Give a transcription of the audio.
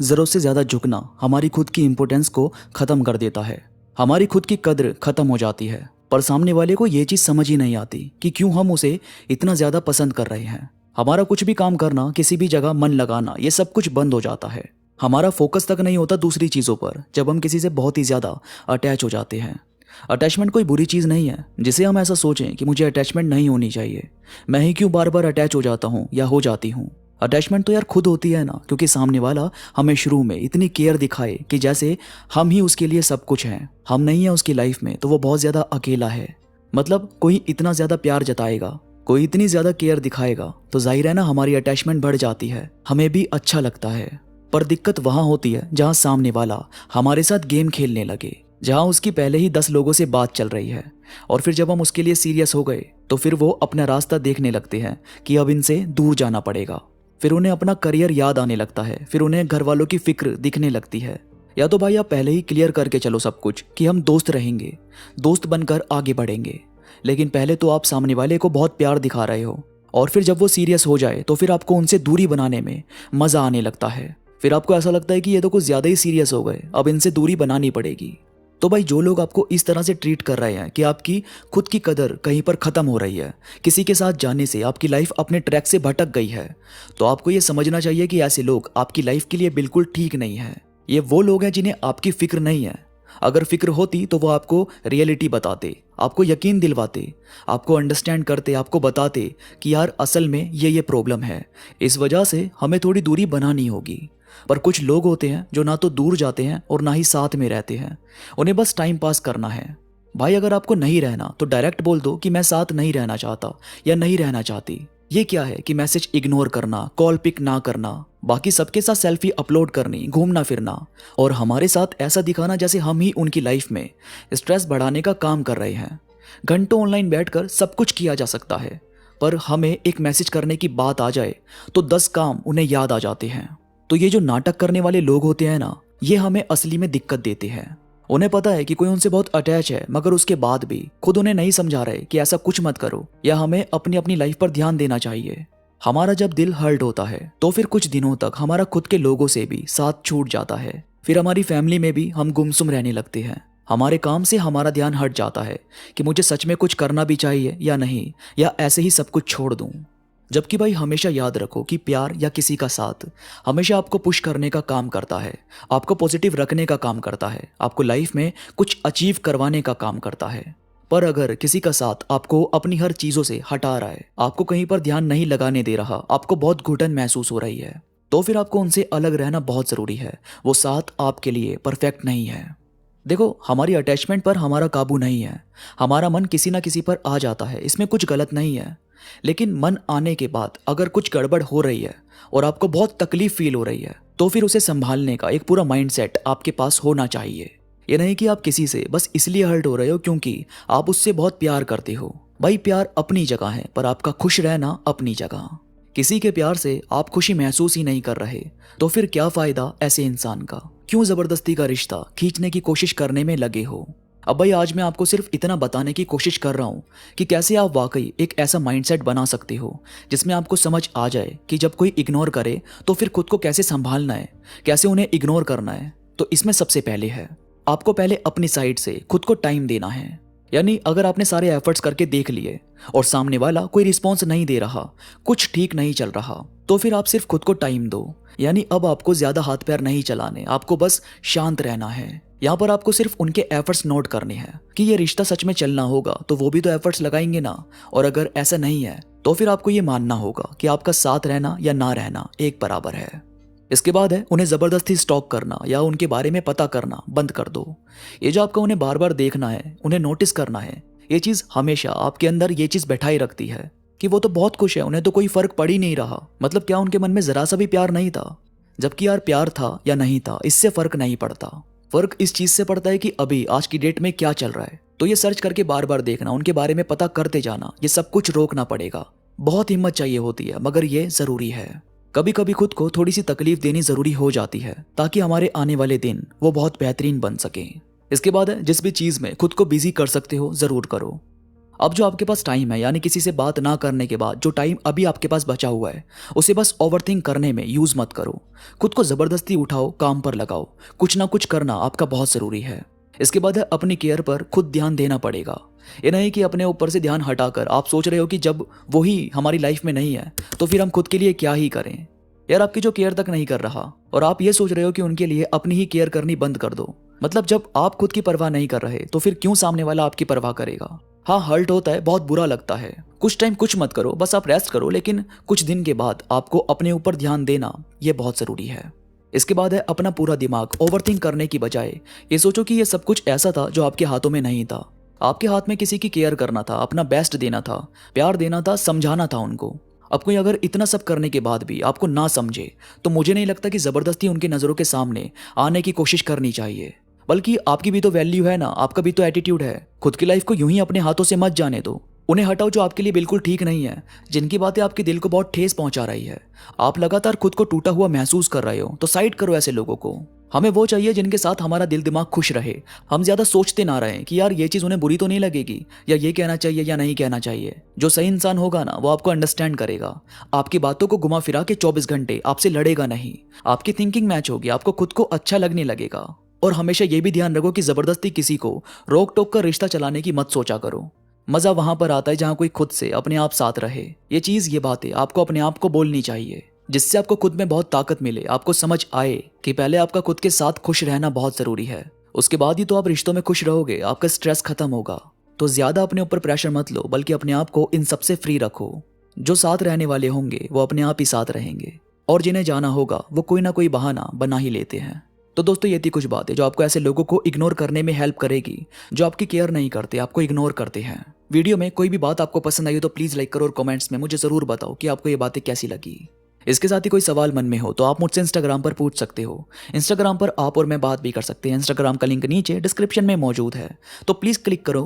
ज़रूरत से ज़्यादा झुकना हमारी खुद की इम्पोर्टेंस को ख़त्म कर देता है। हमारी खुद की कद्र ख़त्म हो जाती है, पर सामने वाले को ये चीज़ समझ ही नहीं आती कि क्यों हम उसे इतना ज़्यादा पसंद कर रहे हैं। हमारा कुछ भी काम करना, किसी भी जगह मन लगाना, ये सब कुछ बंद हो जाता है। हमारा फोकस तक नहीं होता दूसरी चीज़ों पर जब हम किसी से बहुत ही ज़्यादा अटैच हो जाते हैं। अटैचमेंट कोई बुरी चीज़ नहीं है जिसे हम ऐसा सोचें कि मुझे अटैचमेंट नहीं होनी चाहिए, मैं ही क्यों बार बार अटैच हो जाता हूँ या हो जाती हूँ। अटैचमेंट तो यार खुद होती है ना, क्योंकि सामने वाला हमें शुरू में इतनी केयर दिखाए कि जैसे हम ही उसके लिए सब कुछ हैं। हम नहीं है उसकी लाइफ में तो वो बहुत ज़्यादा अकेला है। मतलब कोई इतना ज़्यादा प्यार जताएगा, कोई इतनी ज़्यादा केयर दिखाएगा तो जाहिर है ना हमारी अटैचमेंट बढ़ जाती है, हमें भी अच्छा लगता है। पर दिक्कत वहाँ होती है जहाँ सामने वाला हमारे साथ गेम खेलने लगे, जहाँ उसकी पहले ही 10 लोगों से बात चल रही है और फिर जब हम उसके लिए सीरियस हो गए तो फिर वो अपना रास्ता देखने लगते हैं कि अब इनसे दूर जाना पड़ेगा। फिर उन्हें अपना करियर याद आने लगता है, फिर उन्हें घर वालों की फिक्र दिखने लगती है। या तो भाई आप पहले ही क्लियर करके चलो सब कुछ कि हम दोस्त रहेंगे, दोस्त बनकर आगे बढ़ेंगे, लेकिन पहले तो आप सामने वाले को बहुत प्यार दिखा रहे हो और फिर जब वो सीरियस हो जाए तो फिर आपको उनसे दूरी बनाने में मज़ा आने लगता है। फिर आपको ऐसा लगता है कि ये तो कुछ ज़्यादा ही सीरियस हो गए, अब इनसे दूरी बनानी पड़ेगी। तो भाई जो लोग आपको इस तरह से ट्रीट कर रहे हैं कि आपकी खुद की कदर कहीं पर ख़त्म हो रही है, किसी के साथ जाने से आपकी लाइफ अपने ट्रैक से भटक गई है, तो आपको ये समझना चाहिए कि ऐसे लोग आपकी लाइफ के लिए बिल्कुल ठीक नहीं है। ये वो लोग हैं जिन्हें आपकी फिक्र नहीं है। अगर फिक्र होती तो वो आपको रियलिटी बताते, आपको यकीन दिलवाते, आपको अंडरस्टैंड करते, आपको बताते कि यार असल में ये प्रॉब्लम है, इस वजह से हमें थोड़ी दूरी बनानी होगी। पर कुछ लोग होते हैं जो ना तो दूर जाते हैं और ना ही साथ में रहते हैं, उन्हें बस टाइम पास करना है। भाई अगर आपको नहीं रहना तो डायरेक्ट बोल दो कि मैं साथ नहीं रहना चाहता या नहीं रहना चाहती। ये क्या है कि मैसेज इग्नोर करना, कॉल पिक ना करना, बाकी सबके साथ सेल्फी अपलोड करनी, घूमना फिरना और हमारे साथ ऐसा दिखाना जैसे हम ही उनकी लाइफ में स्ट्रेस बढ़ाने का काम कर रहे हैं। घंटों ऑनलाइन बैठकर सब कुछ किया जा सकता है, पर हमें एक मैसेज करने की बात आ जाए तो 10 काम उन्हें याद आ जाते हैं। तो ये जो नाटक करने वाले लोग होते हैं ना, ये हमें असली में दिक्कत देते हैं। उन्हें पता है कि कोई उनसे बहुत अटैच है, मगर उसके बाद भी खुद उन्हें नहीं समझा रहे कि ऐसा कुछ मत करो या हमें अपनी अपनी लाइफ पर ध्यान देना चाहिए। हमारा जब दिल हर्ट होता है तो फिर कुछ दिनों तक हमारा खुद के लोगों से भी साथ छूट जाता है। फिर हमारी फैमिली में भी हम गुमसुम रहने लगते हैं। हमारे काम से हमारा ध्यान हट जाता है कि मुझे सच में कुछ करना भी चाहिए या नहीं, या ऐसे ही सब कुछ छोड़ दूं। जबकि भाई हमेशा याद रखो कि प्यार या किसी का साथ हमेशा आपको पुश करने का काम करता है, आपको पॉजिटिव रखने का काम करता है, आपको लाइफ में कुछ अचीव करवाने का काम करता है। पर अगर किसी का साथ आपको अपनी हर चीज़ों से हटा रहा है, आपको कहीं पर ध्यान नहीं लगाने दे रहा, आपको बहुत घुटन महसूस हो रही है, तो फिर आपको उनसे अलग रहना बहुत ज़रूरी है। वो साथ आपके लिए परफेक्ट नहीं है। देखो, हमारी अटैचमेंट पर हमारा काबू नहीं है। हमारा मन किसी ना किसी पर आ जाता है, इसमें कुछ गलत नहीं है। लेकिन मन आने के बाद अगर कुछ गड़बड़ हो रही है और आपको बहुत तकलीफ फील हो रही है, तो फिर उसे संभालने का एक पूरा माइंडसेट आपके पास होना चाहिए। ये नहीं कि आप किसी से बस इसलिए हर्ट हो रहे हो क्योंकि आप उससे बहुत प्यार करते हो। भाई प्यार अपनी जगह है, पर आपका खुश रहना अपनी जगह। किसी के प्यार से आप खुशी महसूस ही नहीं कर रहे तो फिर क्या फायदा ऐसे इंसान का? क्यों जबरदस्ती का रिश्ता खींचने की कोशिश करने में लगे हो? अब भाई आज मैं आपको सिर्फ इतना बताने की कोशिश कर रहा हूँ कि कैसे आप वाकई एक ऐसा माइंडसेट बना सकते हो जिसमें आपको समझ आ जाए कि जब कोई इग्नोर करे तो फिर खुद को कैसे संभालना है, कैसे उन्हें इग्नोर करना है। तो इसमें सबसे पहले है आपको पहले अपनी साइड से खुद को टाइम देना है। यानी अगर आपने सारे एफर्ट्स करके देख लिए और सामने वाला कोई रिस्पॉन्स नहीं दे रहा, कुछ ठीक नहीं चल रहा, तो फिर आप सिर्फ खुद को टाइम दो। यानी अब आपको ज्यादा हाथ पैर नहीं चलाने, आपको बस शांत रहना है। यहाँ पर आपको सिर्फ उनके एफर्ट्स नोट करने हैं कि ये रिश्ता सच में चलना होगा तो वो भी तो एफर्ट्स लगाएंगे ना, और अगर ऐसा नहीं है तो फिर आपको ये मानना होगा कि आपका साथ रहना या ना रहना एक बराबर है। इसके बाद है उन्हें ज़बरदस्ती स्टॉक करना या उनके बारे में पता करना बंद कर दो। ये जो आपको उन्हें बार बार देखना है, उन्हें नोटिस करना है, ये चीज़ हमेशा आपके अंदर ये चीज़ बैठाई रखती है कि वो तो बहुत खुश है, उन्हें तो कोई फर्क पड़ ही नहीं रहा। मतलब क्या उनके मन में ज़रा सा भी प्यार नहीं था? जबकि यार प्यार था या नहीं था इससे फ़र्क नहीं पड़ता। फर्क इस चीज से पड़ता है कि अभी आज की डेट में क्या चल रहा है। तो ये सर्च करके बार बार देखना, उनके बारे में पता करते जाना, ये सब कुछ रोकना पड़ेगा। बहुत हिम्मत चाहिए होती है, मगर ये जरूरी है। कभी कभी खुद को थोड़ी सी तकलीफ देनी जरूरी हो जाती है ताकि हमारे आने वाले दिन वो बहुत बेहतरीन बन सके। इसके बाद जिस भी चीज में खुद को बिजी कर सकते हो जरूर करो। अब जो आपके पास टाइम है, यानी किसी से बात ना करने के बाद जो टाइम अभी आपके पास बचा हुआ है, उसे बस ओवरथिंक करने में यूज़ मत करो। खुद को ज़बरदस्ती उठाओ, काम पर लगाओ। कुछ ना कुछ करना आपका बहुत ज़रूरी है। इसके बाद है अपनी केयर पर खुद ध्यान देना पड़ेगा। ये नहीं कि अपने ऊपर से ध्यान हटाकर आप सोच रहे हो कि जब वही हमारी लाइफ में नहीं है तो फिर हम खुद के लिए क्या ही करें। यार, आपकी जो केयर तक नहीं कर रहा और आप ये सोच रहे हो कि उनके लिए अपनी ही केयर करनी बंद कर दो। मतलब जब आप खुद की परवाह नहीं कर रहे तो फिर क्यों सामने वाला आपकी परवाह करेगा। हाँ, हर्ट होता है, बहुत बुरा लगता है। कुछ टाइम कुछ मत करो, बस आप रेस्ट करो, लेकिन कुछ दिन के बाद आपको अपने ऊपर ध्यान देना ये बहुत ज़रूरी है। इसके बाद है अपना पूरा दिमाग ओवरथिंक करने की बजाय ये सोचो कि ये सब कुछ ऐसा था जो आपके हाथों में नहीं था। आपके हाथ में किसी की केयर करना था, अपना बेस्ट देना था, प्यार देना था, समझाना था उनको। अब कोई अगर इतना सब करने के बाद भी आपको ना समझे तो मुझे नहीं लगता कि ज़बरदस्ती उनकी नज़रों के सामने आने की कोशिश करनी चाहिए। बल्कि आपकी भी तो वैल्यू है ना, आपका भी तो एटीट्यूड है। खुद की लाइफ को यूं ही अपने हाथों से मत जाने दो। उन्हें हटाओ जो आपके लिए बिल्कुल ठीक नहीं है, जिनकी बातें आपके दिल को बहुत ठेस पहुंचा रही है। आप लगातार खुद को टूटा हुआ महसूस कर रहे हो तो साइड करो ऐसे लोगों को। हमें वो चाहिए जिनके साथ हमारा दिल दिमाग खुश रहे। हम ज्यादा सोचते ना रहें कि यार ये चीज़ उन्हें बुरी तो नहीं लगेगी, या ये कहना चाहिए या नहीं कहना चाहिए। जो सही इंसान होगा ना, वो आपको अंडरस्टैंड करेगा। आपकी बातों को घुमा फिरा के 24 घंटे आपसे लड़ेगा नहीं। आपकी थिंकिंग मैच होगी, आपको खुद को अच्छा लगने लगेगा। और हमेशा ये भी ध्यान रखो कि ज़बरदस्ती किसी को रोक टोक कर रिश्ता चलाने की मत सोचा करो। मज़ा वहाँ पर आता है जहाँ कोई खुद से अपने आप साथ रहे। ये बातें आपको अपने आप को बोलनी चाहिए, जिससे आपको खुद में बहुत ताकत मिले। आपको समझ आए कि पहले आपका खुद के साथ खुश रहना बहुत ज़रूरी है, उसके बाद ही तो आप रिश्तों में खुश रहोगे, आपका स्ट्रेस खत्म होगा। तो ज़्यादा अपने ऊपर प्रेशर मत लो, बल्कि अपने आप को इन सबसे फ्री रखो। जो साथ रहने वाले होंगे वो अपने आप ही साथ रहेंगे, और जिन्हें जाना होगा वो कोई ना कोई बहाना बना ही लेते हैं। तो दोस्तों, ये थी कुछ बातें जो आपको ऐसे लोगों को इग्नोर करने में हेल्प करेगी जो आपकी केयर नहीं करते, आपको इग्नोर करते हैं। वीडियो में कोई भी बात आपको पसंद आई हो तो प्लीज़ लाइक करो और कमेंट्स में मुझे ज़रूर बताओ कि आपको ये बातें कैसी लगी। इसके साथ ही कोई सवाल मन में हो तो आप मुझसे इंस्टाग्राम पर पूछ सकते हो। इंस्टाग्राम पर आप और मैं बात भी कर सकते हैं। इंस्टाग्राम का लिंक नीचे डिस्क्रिप्शन में मौजूद है, तो प्लीज़ क्लिक करो